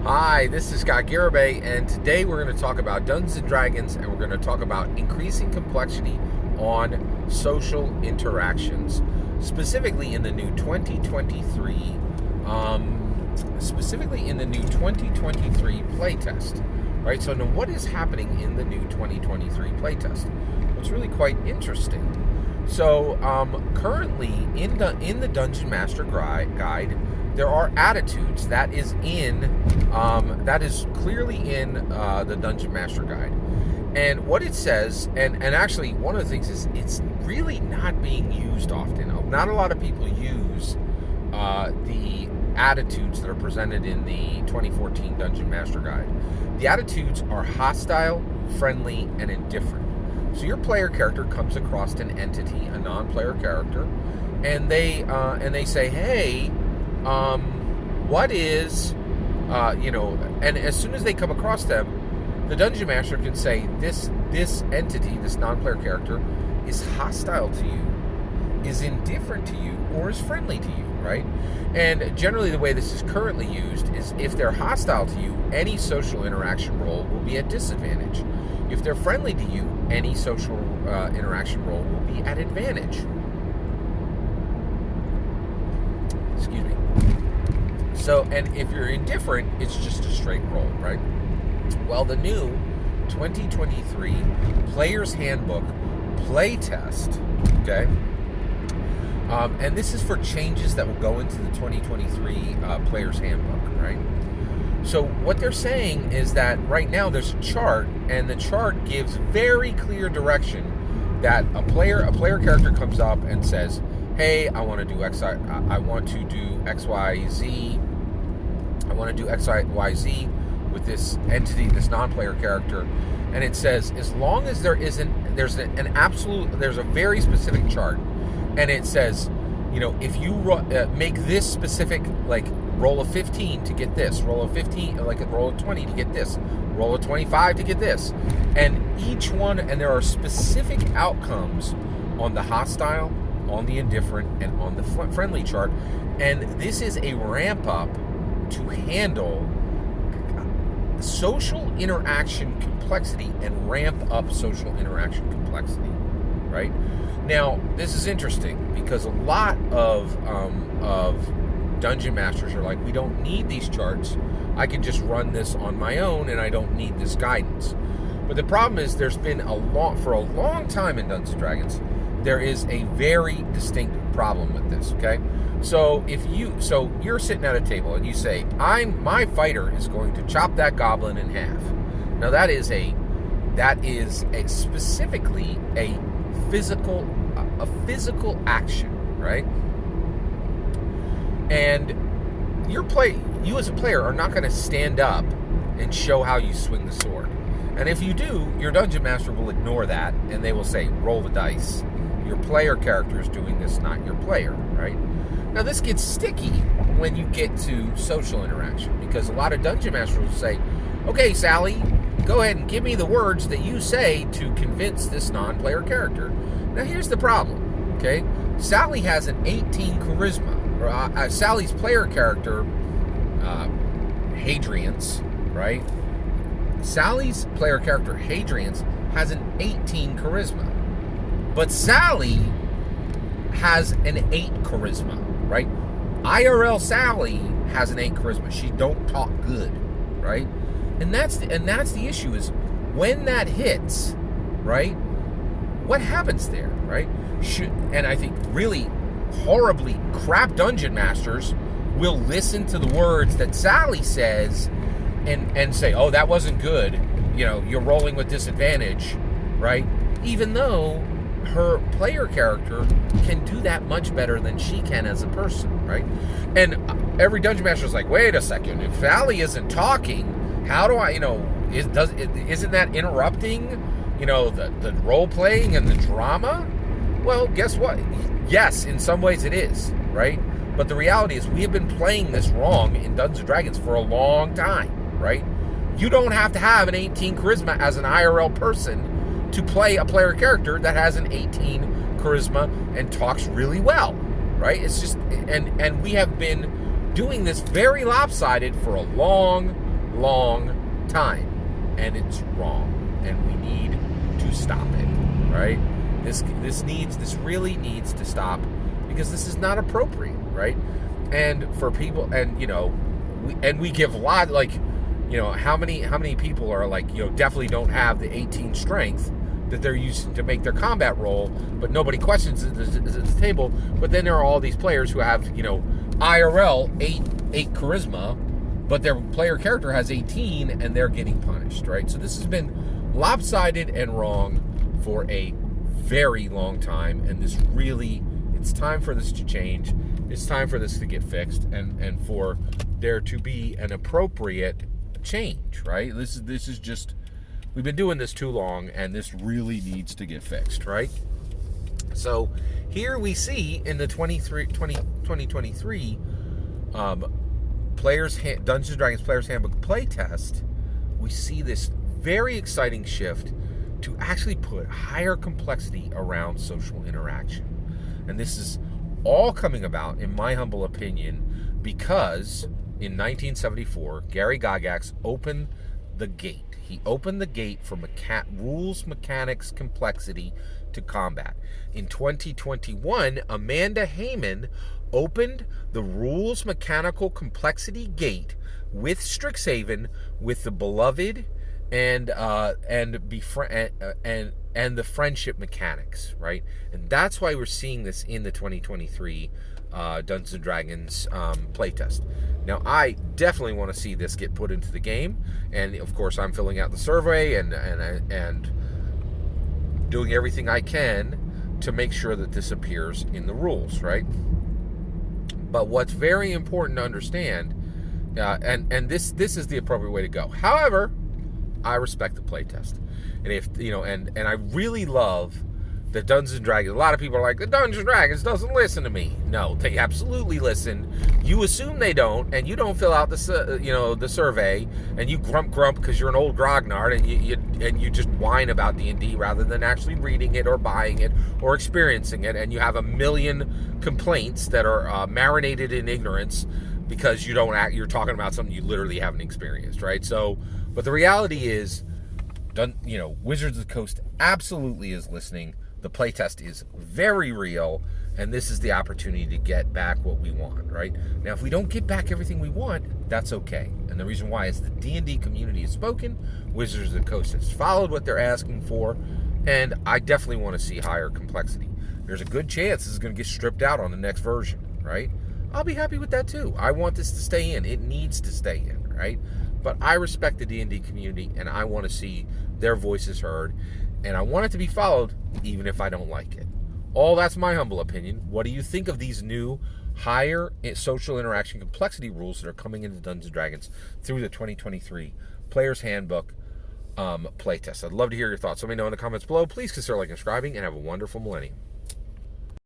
Hi, this is Garibay, and today we're going to talk about Dungeons and Dragons, and we're going to talk about increasing complexity on social interactions, specifically in the new 2023, playtest. Right. So now, what is happening in the new 2023 playtest? It's really quite interesting. So currently in the Dungeon Master Guide, there are attitudes that is clearly in the Dungeon Master Guide. And what it says, and actually one of the things is it's really not being used often. Not a lot of people use the attitudes that are presented in the 2014 Dungeon Master Guide. The attitudes are hostile, friendly, and indifferent. So your player character comes across an entity, a non-player character, and they say, "Hey, what is, and as soon as they come across them, the Dungeon Master can say, this entity, this non-player character, is hostile to you, is indifferent to you, or is friendly to you," right? And generally the way this is currently used is if they're hostile to you, any social interaction roll will be at disadvantage. If they're friendly to you, any social interaction roll will be at advantage. Excuse me. So, and if you're indifferent, it's just a straight roll, right? Well, the new 2023 Player's Handbook Playtest, okay? And this is for changes that will go into the 2023 Player's Handbook, right? So what they're saying is that right now there's a chart, and the chart gives very clear direction that a player character comes up and says, "Hey, I want to do X, I want to do X, Y, Z. I want to do X, Y, Z with this entity, this non-player character." And it says, as long as there's a very specific chart, and it says, if you make this specific, like, roll a 15 to get this, roll a 15, like roll a 20 to get this, roll a 25 to get this, and each one, and there are specific outcomes on the hostile, on the indifferent, and on the friendly chart, and this is a ramp up to handle social interaction complexity and ramp up social interaction complexity, right? Now, this is interesting because a lot of Dungeon Masters are like, we don't need these charts. I can just run this on my own, and I don't need this guidance. But the problem is, there's been for a long time in Dungeons and Dragons, there is a very distinct problem with this. Okay, so you're sitting at a table and you say, my fighter is going to chop that goblin in half. Now that is specifically a physical action, right? And you as a player are not going to stand up and show how you swing the sword. And if you do, your Dungeon Master will ignore that, and they will say, roll the dice. Your player character is doing this, not your player, right? Now, this gets sticky when you get to social interaction, because a lot of Dungeon Masters will say, "Okay, Sally, go ahead and give me the words that you say to convince this non-player character." Now, here's the problem, okay? Sally has an 18 charisma. Sally's player character, Hadrian's, right? Sally's player character, Hadrian's, has an 18 charisma. But Sally has an 8 charisma, right? IRL Sally has an 8 charisma. She don't talk good, right? And that's the issue, is when that hits, right? What happens there, right? And I think really horribly crap Dungeon Masters will listen to the words that Sally says and say, "Oh, that wasn't good. You're rolling with disadvantage," right? Even though her player character can do that much better than she can as a person, right? And every Dungeon Master is like, "Wait a second, if Sally isn't talking, how do I, isn't that interrupting, the role playing and the drama?" Well, guess what? Yes, in some ways it is, right? But the reality is we have been playing this wrong in Dungeons & Dragons for a long time, right? You don't have to have an 18 charisma as an IRL person to play a player character that has an 18 charisma and talks really well, right? It's just, and we have been doing this very lopsided for a long, long time, and it's wrong, and we need to stop it, right? This really needs to stop, because this is not appropriate, right? And for people, and we give a lot, like, how many people are like, definitely don't have the 18 strength that they're using to make their combat roll, but nobody questions it at the table. But then there are all these players who have, IRL 8 charisma, but their player character has 18 and they're getting punished, right? So this has been lopsided and wrong for a very long time, and it's time for this to change. It's time for this to get fixed, and for there to be an appropriate change, right? This is just, we've been doing this too long, and this really needs to get fixed, right? So here we see in the 2023 Dungeons & Dragons Players Handbook playtest, we see this very exciting shift to actually put higher complexity around social interaction. And this is all coming about, in my humble opinion, because in 1974, Gary Gygax opened the gate. He opened the gate for rules, mechanics, complexity to combat. In 2021, Amanda Heyman opened the rules, mechanical, complexity gate with Strixhaven, with the beloved and the friendship mechanics, right? And that's why we're seeing this in the 2023 Dungeons & Dragons playtest. Now, I definitely want to see this get put into the game, and of course, I'm filling out the survey and doing everything I can to make sure that this appears in the rules, right? But what's very important to understand, and this is the appropriate way to go. However, I respect the playtest, and if and I really love the Dungeons & Dragons. A lot of people are like, the Dungeons & Dragons doesn't listen to me. No, they absolutely listen. You assume they don't, and you don't fill out the survey, and you grump because you're an old grognard, and you just whine about D&D rather than actually reading it or buying it or experiencing it, and you have a million complaints that are marinated in ignorance because you're talking about something you literally haven't experienced, right? So, but the reality is, Wizards of the Coast absolutely is listening. The playtest is very real, and this is the opportunity to get back what we want, right? Now, if we don't get back everything we want, that's okay. And the reason why is the D&D community has spoken, Wizards of the Coast has followed what they're asking for, and I definitely want to see higher complexity. There's a good chance this is going to get stripped out on the next version, right? I'll be happy with that too. I want this to stay in. It needs to stay in, right? But I respect the D&D community, and I want to see their voices heard, and I want it to be followed even if I don't like it. All that's my humble opinion. What do you think of these new higher social interaction complexity rules that are coming into Dungeons & Dragons through the 2023 Player's Handbook playtest? I'd love to hear your thoughts. Let me know in the comments below. Please consider liking and subscribing, and have a wonderful millennium.